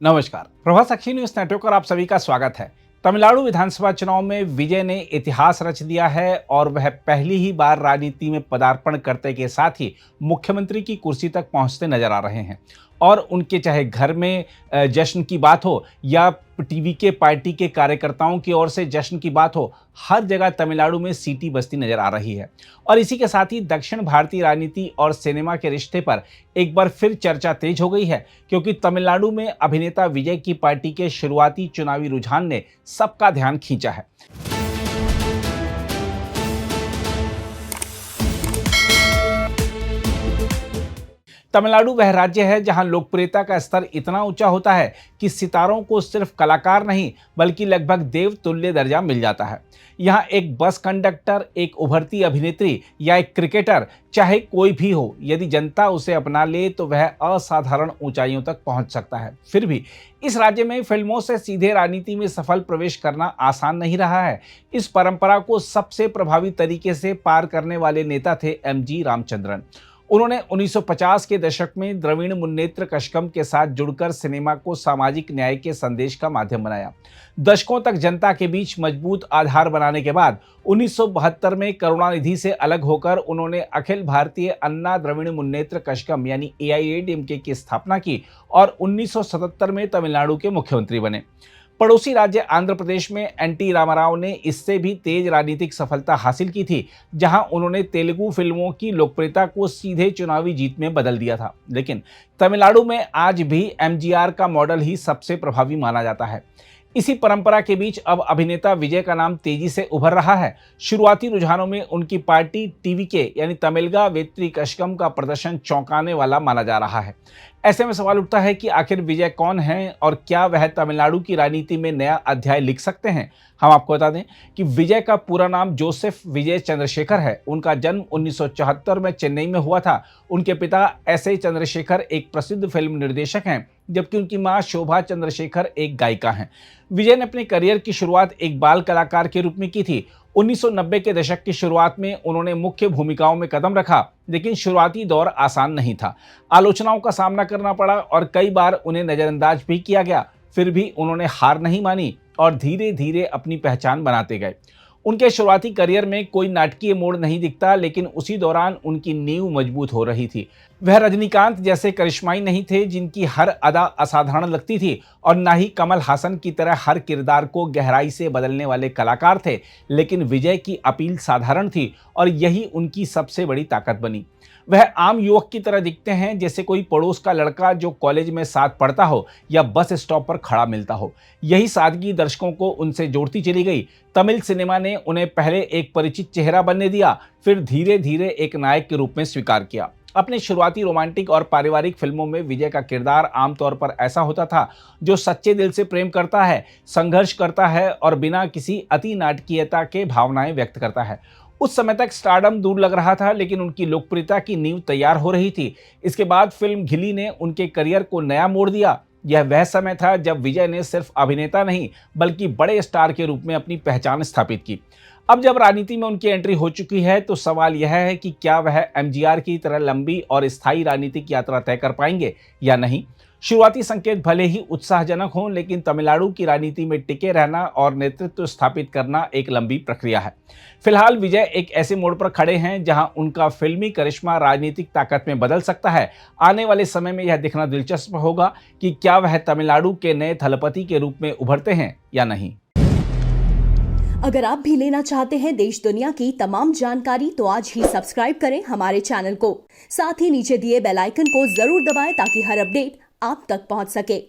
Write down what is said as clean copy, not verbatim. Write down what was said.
नमस्कार, प्रभात साक्षी news network पर आप सभी का स्वागत है। तमिलनाडु विधानसभा चुनाव में विजय ने इतिहास रच दिया है और वह पहली ही बार राजनीति में पदार्पण करते के साथ ही मुख्यमंत्री की कुर्सी तक पहुंचते नजर आ रहे हैं। और उनके चाहे घर में जश्न की बात हो या टीवी के पार्टी के कार्यकर्ताओं की ओर से जश्न की बात हो, हर जगह तमिलनाडु में सीटी बजती नजर आ रही है। और इसी के साथ ही दक्षिण भारतीय राजनीति और सिनेमा के रिश्ते पर एक बार फिर चर्चा तेज हो गई है, क्योंकि तमिलनाडु में अभिनेता विजय की पार्टी के शुरुआती चुनावी रुझान ने सबका ध्यान खींचा है। तमिलनाडु वह राज्य है जहां लोकप्रियता का स्तर इतना ऊंचा होता है कि सितारों को सिर्फ कलाकार नहीं बल्कि लगभग देव तुल्य दर्जा मिल जाता है। यहां एक बस कंडक्टर, एक उभरती अभिनेत्री या एक क्रिकेटर, चाहे कोई भी हो, यदि जनता उसे अपना ले तो वह असाधारण ऊंचाइयों तक पहुंच सकता है। फिर भी इस राज्य में फिल्मों से सीधे राजनीति में सफल प्रवेश करना आसान नहीं रहा है। इस परंपरा को सबसे प्रभावी तरीके से पार करने वाले नेता थे एमजी रामचंद्रन। उन्होंने 1950 के दशक में द्रविड़ मुन्नेत्र कशगम के साथ जुड़कर सिनेमा को सामाजिक न्याय के संदेश का माध्यम बनाया। दशकों तक जनता के बीच मजबूत आधार बनाने के बाद 1972 में करुणानिधि से अलग होकर उन्होंने अखिल भारतीय अन्ना द्रविड़ मुन्नेत्र कशगम यानी AIADMK की स्थापना की और 1977 में तमिलनाडु के मुख्यमंत्री बने। पड़ोसी राज्य आंध्र प्रदेश में NT रामाराव ने इससे भी तेज राजनीतिक सफलता हासिल की थी, जहां उन्होंने तेलुगु फिल्मों की लोकप्रियता को सीधे चुनावी जीत में बदल दिया था। लेकिन तमिलनाडु में आज भी MGR का मॉडल ही सबसे प्रभावी माना जाता है। इसी परंपरा के बीच अब अभिनेता विजय का नाम तेजी से उभर रहा है। शुरुआती रुझानों में उनकी पार्टी TVK यानी तमिलगा वेत्री कशगम का प्रदर्शन चौंकाने वाला माना जा रहा है। ऐसे में सवाल उठता है कि आखिर विजय कौन है और क्या वह तमिलनाडु की राजनीति में नया अध्याय लिख सकते हैं। हम आपको बता दें कि विजय का पूरा नाम जोसेफ विजय चंद्रशेखर है। उनका जन्म 1974 में चेन्नई में हुआ था। उनके पिता S.A. चंद्रशेखर एक प्रसिद्ध फिल्म निर्देशक हैं, जबकि उनकी मां शोभा चंद्रशेखर एक गायिका हैं। विजय ने अपने करियर की शुरुआत एक बाल कलाकार के रूप में की थी। 1990 के दशक की शुरुआत में उन्होंने मुख्य भूमिकाओं में कदम रखा, लेकिन शुरुआती दौर आसान नहीं था। आलोचनाओं का सामना करना पड़ा और कई बार उन्हें नजरअंदाज भी किया गया। फिर भी उन्होंने हार नहीं मानी और धीरे धीरे अपनी पहचान बनाते गए। उनके शुरुआती करियर में कोई नाटकीय मोड़ नहीं दिखता, लेकिन उसी दौरान उनकी नींव मजबूत हो रही थी। वह रजनीकांत जैसे करिश्माई नहीं थे, जिनकी हर अदा असाधारण लगती थी, और ना ही कमल हासन की तरह हर किरदार को गहराई से बदलने वाले कलाकार थे। लेकिन विजय की अपील साधारण थी और यही उनकी सबसे बड़ी ताकत बनी। वह आम युवक की तरह दिखते हैं, जैसे कोई पड़ोस का लड़का जो कॉलेज में साथ पढ़ता हो या बस स्टॉप पर खड़ा मिलता हो। यही सादगी दर्शकों को उनसे जोड़ती चली गई। तमिल सिनेमा ने उन्हें पहले एक परिचित चेहरा बनने दिया, फिर धीरे धीरे एक नायक के रूप में स्वीकार किया। अपने शुरुआती रोमांटिक और पारिवारिक फिल्मों में विजय का किरदार आमतौर पर ऐसा होता था जो सच्चे दिल से प्रेम करता है, संघर्ष करता है और बिना किसी अति नाटकीयता के भावनाएं व्यक्त करता है। उस समय तक स्टारडम दूर लग रहा था, लेकिन उनकी लोकप्रियता की नींव तैयार हो रही थी। इसके बाद फिल्म घिली ने उनके करियर को नया मोड़ दिया। यह वह समय था जब विजय ने सिर्फ अभिनेता नहीं बल्कि बड़े स्टार के रूप में अपनी पहचान स्थापित की। अब जब राजनीति में उनकी एंट्री हो चुकी है तो सवाल यह है कि क्या वह MGR की तरह लंबी और स्थायी राजनीतिक यात्रा तय कर पाएंगे या नहीं। शुरुआती संकेत भले ही उत्साहजनक हों, लेकिन तमिलनाडु की राजनीति में टिके रहना और नेतृत्व स्थापित करना एक लंबी प्रक्रिया है। फिलहाल विजय एक ऐसे मोड़ पर खड़े हैं जहां उनका फिल्मी करिश्मा राजनीतिक ताकत में बदल सकता है। आने वाले समय में यह देखना दिलचस्प होगा कि क्या वह तमिलनाडु के नए थलपति के रूप में उभरते हैं या नहीं। अगर आप भी लेना चाहते हैं देश दुनिया की तमाम जानकारी तो आज ही सब्सक्राइब करें हमारे चैनल को। साथ ही नीचे दिए बेल आइकन को जरूर दबाएं ताकि हर अपडेट आप तक पहुंच सके।